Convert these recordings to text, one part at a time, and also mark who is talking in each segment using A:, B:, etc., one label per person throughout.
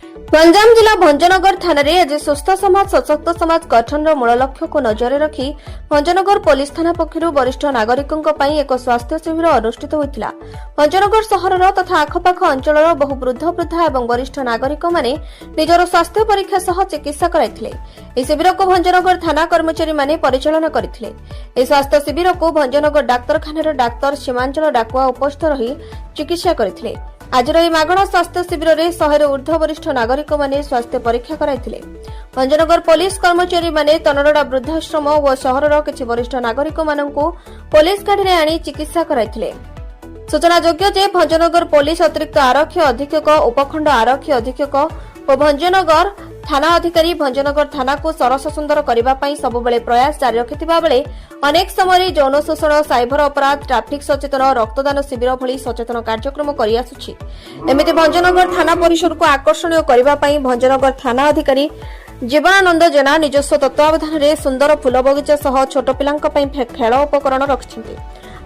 A: गंजाम जिला भंजनगर थाना रे आज सुस्थ समाज सशक्त समाज गठन मूल लक्ष्य को नजर रखी भंजनगर पुलिस थाना पक्षर वरिष्ठ नागरिकों एक स्वास्थ्य शिविर अनुष्ठित होता। भंजनगर सहर तथा आखपाख अंचल बहु वृद्ध वृद्धा और वरिष्ठ नागरिक माने निजर स्वास्थ्य परीक्षा सह चिकित्सा कराइथिले। शिविर को भंजनगर थाना कर्मचारी माने परिचालन करथिले। स्वास्थ्य शिविर को भंजनगर डाक्तरखाना डाक्तर सीमांचल डाकुआ उपस्थित रही चिकित्सा करथिले। आज मागणा स्वास्थ्य शिविर में 100 ऊर्ध्व वरिष्ठ नागरिक माने स्वास्थ्य परीक्षा कराइथिले। भंजनगर पुलिस कर्मचारी माने तनरडा वृद्धाश्रम और सहरर किछि वरिष्ठ नागरिक माननकु पुलिस गाड़ी में आनी चिकित्सा कराइथिले। सूचनायोग्य जे भंजनगर पुलिस अतिरिक्त आरक्षी अधीक्षक उपखंड आरक्षी अधीक्षक और भंजनगर थाना अधिकारी भंजनगर थाना को सरस सुंदर करने सबुबले प्रयास जारी रखिथिबा बेले अनेक समय यौन शोषण साइबर अपराध ट्राफिक सचेतन रक्तदान शिविर भली सचेतन कार्यक्रम करि आसुछि। एमिति भंजनगर थाना परिसर को आकर्षणीय करने भंजनगर थाना अधिकारी जीवनानंद जेना निजस्व तत्वावधान में सुंदर फूल बगीचा सह छोट पिलांक पई खेल उपकरण रखिछन्ति।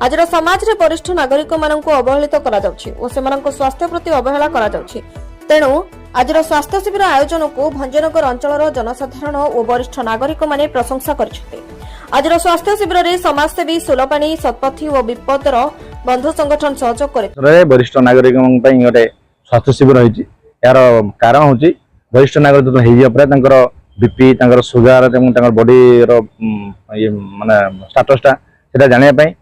A: आज समाज रे वरिष्ठ नागरिक माननकु अवहेलित करा जाउछि ओ सेमानक स्वास्थ्य प्रति अवहेला करा जाउछि। तेणु आज स्वास्थ्य शिविर आयोजन को भंजनगर अंचल जनसाधारण और वरिष्ठ नागरिक माने प्रशंसा करछन्ते। आज स्वास्थ्य शिविर में समाजसेवी सुलपाणी सतपथी और विपदर बंधु संगठन सहयोग करे।
B: वरिष्ठ नागरिक गोटे स्वास्थ्य शिविर होइछि। यार कारण होछि वरिष्ठ नागरिक हेइ अपरे तांकर बीपी तांकर सुगर एवं तांकर बॉडी रो ये माने स्टेटस ता सेटा जानिया पई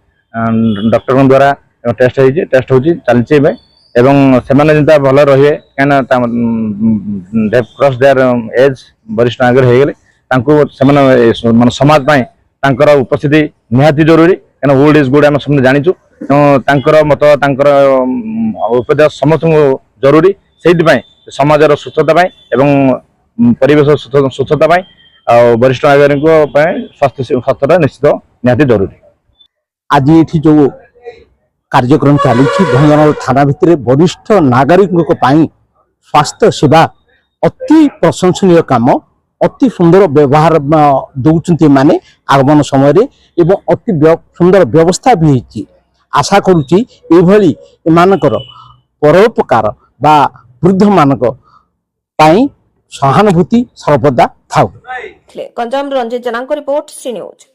B: डॉक्टर द्वारा टेस्ट होछि चलछि बे एवं सेमाने जिंता भल रहिए काना डेव क्रॉस देयर एज वरिष्ठ नागरिक हे गेले तांको सेमाने मन समाज पई तांकर उपस्थिति निहाती जरूरी काना ओल्ड इज गुड हम सब जानिछु तांकर मत तांकर उपदेश समस्त जरूरी सेति पई समाजर सुस्थता पई एवं परिवेश सुस्थता पई वरिष्ठ नागरिक पई स्वास्थ्य स्वास्थ्य निश्चित निहाती जरूरी।
C: आज एठी जो कार्यक्रम चली भंजनगर थाना भितर वरिष्ठ नागरिकों स्वास्थ्य सेवा अति प्रशंसनीय काम अति सुंदर व्यवहार दौरान माने आगमन समय एवं अति सुंदर व्यवस्था भी होती। आशा करुच्ची एभली एमानकर परोपकार बा वृद्ध मानक सहानुभूति सर्वदा थाउ।
A: Ganjam Ranjit जनांक report C news.